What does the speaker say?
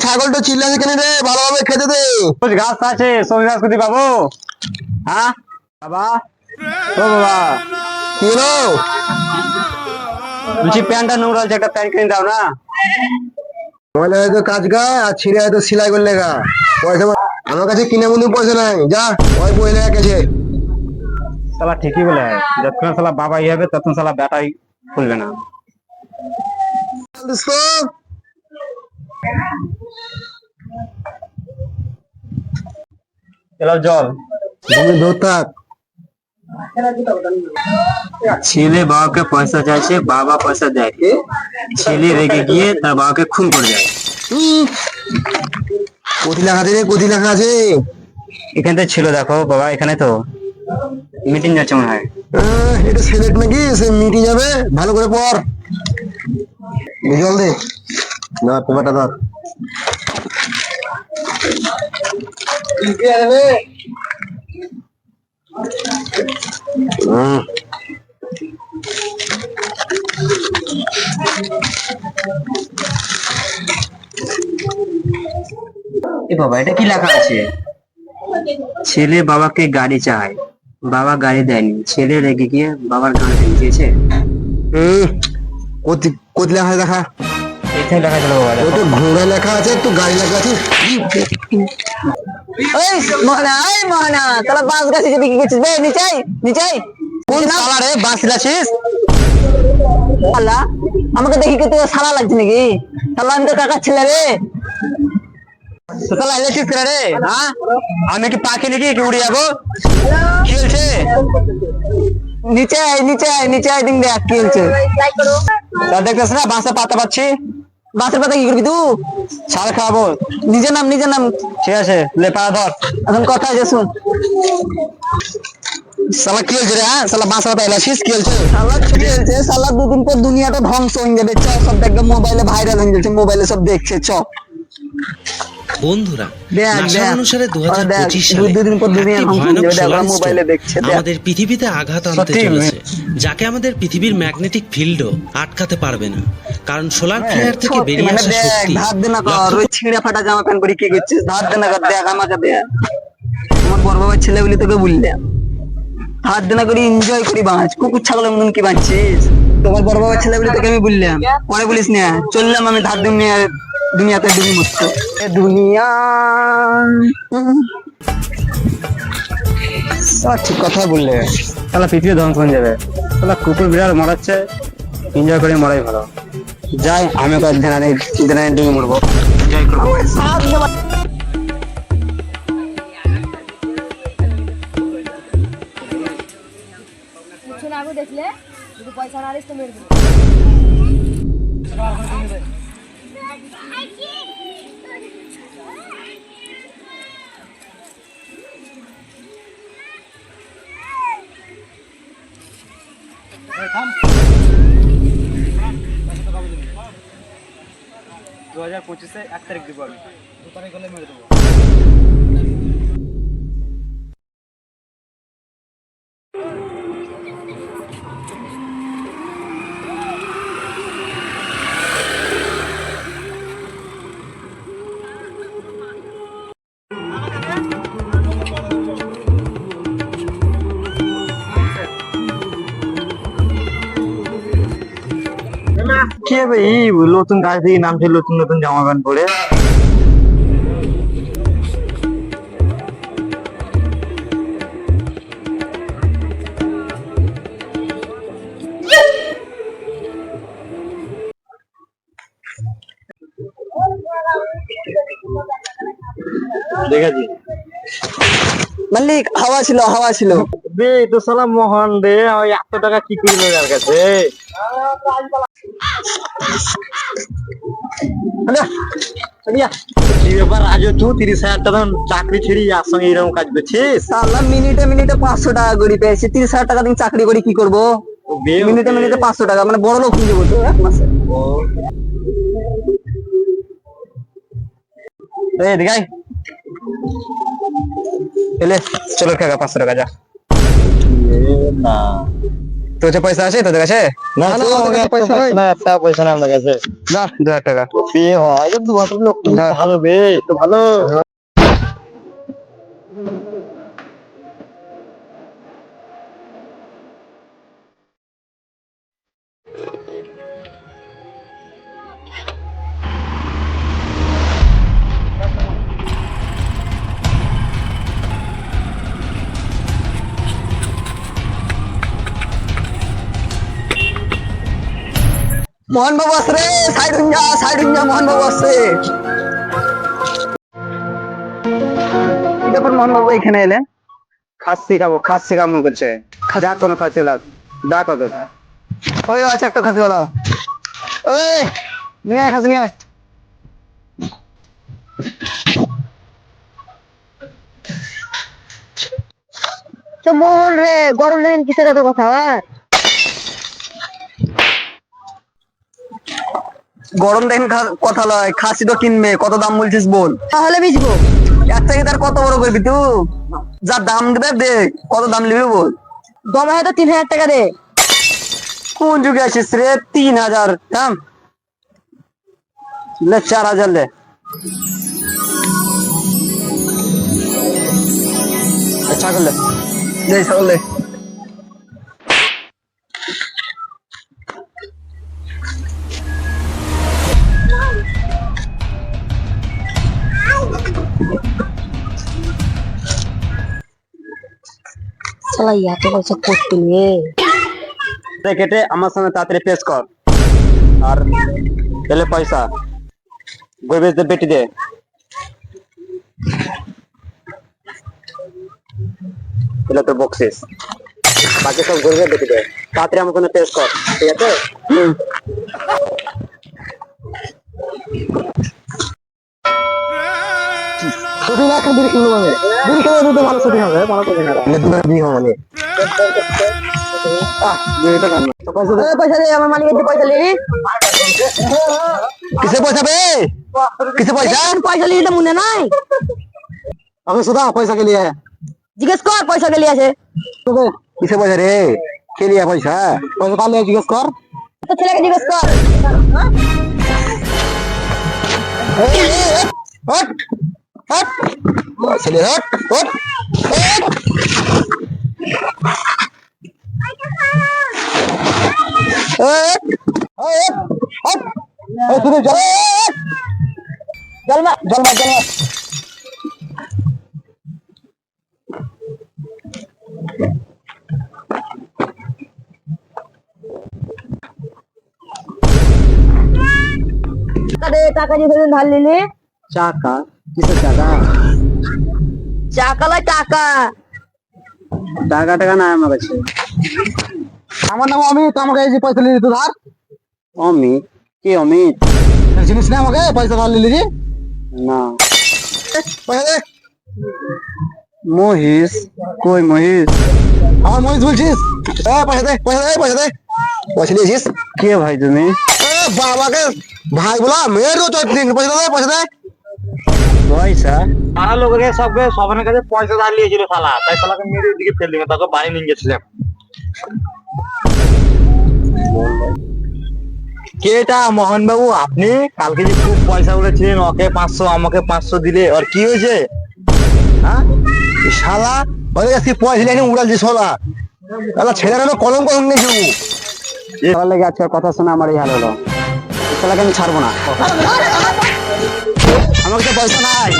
ছাগলটা চিল্লাছে কেন রে? ভালোভাবে খেতে দে। গাছ আছে, সবজি গাছ কোথায় পাবো? হ্যাঁ বাবা, ও বাবা, কি হলো? বলছি প্যান্টটা নোংরা আছে, একটা প্যান্ট কিনে দাও না। ময়লা হয়তো কাজ গা আর ছিঁড়ে হয়তো সেলাই করলে গা। পয়সা আমার কাছে কিনে মনে পয়সা নাই, যা ওই বইলে গেছে। শালা ঠিকই বলে, যতক্ষণ শালা বাবা ই হবে ততক্ষণ শালা ব্যাটাই খুলবে না। এলো জল। ছেলে বাবাকে পয়সা চাইছে, বাবা পয়সা দেয়, ছেলে রেগে গিয়ে তার বাবাকে খুন করে দেয়। কোথি লেখা আছে রে? কোথি লেখা আছে? এখানে তো ছিল, দেখো বাবা, এখানে তো মিটিং যাচ্ছে মনে হয়। এটা সিলেট নাকি? সে মিটে যাবে, ভালো করে পড়। জল দে, না পেপারটা ধর। এ বাবা, এটা কি লেখা আছে? ছেলে বাবাকে গাড়ি চায়, বাবা গাড়ি দেয়নি, ছেলে রেগে গিয়ে বাবার গাড়ি দিয়েছে। কোথি কোথি লেখা আছে দেখা? এখানে লেখা ছিল বাবা, ওটা ঘোড়া লেখা আছে, একটু গাড়ি লেখা আছে। বাঁশ গাছে যে বিক্রি করছিস, নিচাই নিচাই কোন শালা রে বাঁশ ছিলাছিস? শালা আমাকে দেখি কি তোর শালা লাগছে নাকি? শালা আমি তো কাকার ছেলে রে। শালা এলেছিস কেন রে? হ্যাঁ, আমি কি পাখি নাকি কি উড়ে যাবো? কি হয়েছে? নিচে আয় নিচে আয় নিচে আয়, দিন দেখ কি হচ্ছে। তা দেখতেছ না বাঁশে পাতা পাচ্ছি। বাঁশের পাতা কি করবি তুই? ছাল খাওয়াবো। নিজের নাম নিজের নাম। ঠিক আছে, লে পাতা ধর। এখন কথা আছে শুন। শালা কি হয়েছে রে? হ্যাঁ, শালা বাঁশ পাতা এলাছিস, কি হয়েছে? শালা ছুটি হয়েছে, শালা দুদিন পর দুনিয়াটা ধ্বংস হয়ে যাবে। চ সব দেখবে মোবাইলে ভাইরাল হয়ে যাচ্ছে, মোবাইলে সব দেখছে। চ বন্ধুরা, দেখ, নাসা দেখ। অনুসারে দেখ, 2025 সালে দুদিন পর দুনিয়া একটি ধ্বংস হয়ে ভয়ানক যাবে, দেখ, ওরা সোলার মোবাইলে স্টোর্ম দেখছে, দেখ। আমাদের পৃথিবীতে আঘাত আনতে সত্যি, চলেছে, যাকে আমাদের পৃথিবীর ম্যাগনেটিক ফিল্ডও আটকাতে পারবে না, কারণ সোলার ফ্লেয়ার থেকে সত্যি, বেরিয়ে মানে আসা দেখ, শক্তি ধার দে না কর, ওই ছিঁড়া ফাটা জামা প্যান্ট পরে কি করছিস? ধার দে না কর, দেখ আমাকে দেখ। আমার বড় বাবার ছেলে বলে তোকে বললাম, ধার দে না করি এনজয় করি বাঁচ। কুকুর ছাগলের মতন কি বাঁচছিস? তোমার বড় বাবার ছেলে বলে তোকে আমি বললাম, পরে বলিস না। চললাম আমি ধার দুনিয়া, দুনিয়াতে ডুবি মরতে। এ দুনিয়া ঠিক কথা বললে, শালা পৃথিবী ধ্বংস হয়ে যাবে। শালা কুকুর বিড়াল মারাচ্ছে, এনজয় করে মরাই ভালো। যাই, আমি কয়েক দিন ডুবে মরবো, এনজয় করবো। দেখলে যদি পয়সা না দিস তো মেরে দিবি। দু 2025-এ 1 তারিখ দিব আমি, 2 তারিখ হলে মেরে দেবো। কে ভাই নতুন গাছ থেকে নামছে, নতুন নতুন জামা প্যান্ট পরে। দেখেছি মালিক, হাওয়া ছিল হাওয়া ছিল। বে তো সালা মোহন রে, ওই 100 টাকা কি করলো যার কাছে? কি ব্যাপার রাজু, তুই 30,000 টাকা চাকরি ছেড়ে আর সঙ্গে এরকম কাজ করছিস? সালা মিনিটে মিনিটে 500 টাকা করে পেয়েছি। 30,000 টাকা দিয়ে চাকরি করে কি করবো? মিনিটে মিনিটে 500 টাকা, মানে বড় লোক হয়ে যাবো তো এক মাসে। দেখাই এলে, চলো কাকা 500 টাকা যা। না তোর কাছে পয়সা আছে তোদের কাছে? না না আমাদের কাছে পয়সা নাই। না, একটা পয়সা নেই আমাদের কাছে। না, 2000 টাকা। বিয়ে হয় তো 200 লোক ভালো বে তো ভালো। মোহন বাবু আসছে রে, সাইড হইন যা মোহন বাবু আসছে। দেখুন মোহন বাবু এখানে এলেন। খাসি খাবো, খাসি কামড় করছে। যা কোনো খাসি লাগ, ডাক ওদের। ওই আছে একটা খাসিওয়ালা। ওই নিয়ে আয় খাসি নিয়ে আয়। তো মোহন রে গরম লেগেন কিসের এত কথা হয়? গরম দেখেন কথা লয়, খাসি তো কিনবে, কত দাম বলছিস বল। তাহলে বিচবো এক থেকে তার কত বড় করবি তুই? যা দাম দেবে দে, কত দাম নিবি বল। দমে হয়তো 3000 টাকা দে। কোন যুগে আছিস রে? 3000 দাম লে, 4000 লে। ছাগল লে। দে ছাগল লে। শালা এত পয়সা করতে নিয়ে কেটে আমার সঙ্গে তাড়াতাড়ি পেশ কর। আর এলে পয়সা গরিবের দে, বেটি দে। এলে তো বকশিস, বাকি সব গরিবের বেটি দে। তাড়াতাড়ি আমার সঙ্গে পেশ কর, ঠিক আছে? শুধু না বিড়ি কিনবো মানে বিড়ি খেলে দুটো ভালো শুটিং হবে, ভালো করে না দুটো বিয়ে হবে মানে পয়সা দে, আমার মালিকের যে পয়সা নিয়ে কিসে পয়সা বে? কিসে পয়সা? পয়সা নিয়ে তো মনে নাই। আমি সুদা পয়সা কে লিয়ে জিজ্ঞেস কর পয়সা কে লিয়ে আছে। কিসে পয়সা রে? কে লিয়ে পয়সা? পয়সা কার লিয়ে জিজ্ঞেস কর। তো ছেলেকে জিজ্ঞেস কর। হট হট ছেলে হট হট জলমা জলমা জলমা টাকা দিয়ে ফেলেন ধার নিলি। চাকা? কিসের চাকা? টাকা লয় টাকা। টাকা টাকা নাই আমার কাছে। আমার নাম অমিত, আমাকে এই যে পয়সা নিয়ে দিত ধার। অমিত? কি অমিত? চিনিস না আমাকে? পয়সা ধার নিলি যে না। পয়সা দে। মহিষ? কই মহিষ? আমার মহিষ বলছিস? পয়সা দে পয়সা দে পয়সা দে। পয়সা নিয়েছিস? কে ভাই তুমি? বাবাকে ভাই বলা মেয়ের তো পয়সা দে পয়সা দে। পয়সা? পাড়া লোকের সবকে সবার কাছে পয়সা ধার নিয়েছিল শালা, তাই শালাকে মেরে দিকে ফেল দিবে, তাকে বাড়ি নিয়ে গেছিলাম। কেটা মোহন বাবু আপনি? কালকে যে খুব পয়সা বলেছিলেন, ওকে 500 আমাকে 500 দিলে, আর কি হয়েছে? হ্যাঁ শালা ওদের কাছে পয়সা নিয়ে উড়ালছিস শালা। শালা ছেলের নামে কলম কলম নিয়েছি। সবার লেগে আজকের কথা শোনা আমার এই হাল হলো। এই শালাকে আমি ছাড়বো না। আমার কাছে পয়সা নাই।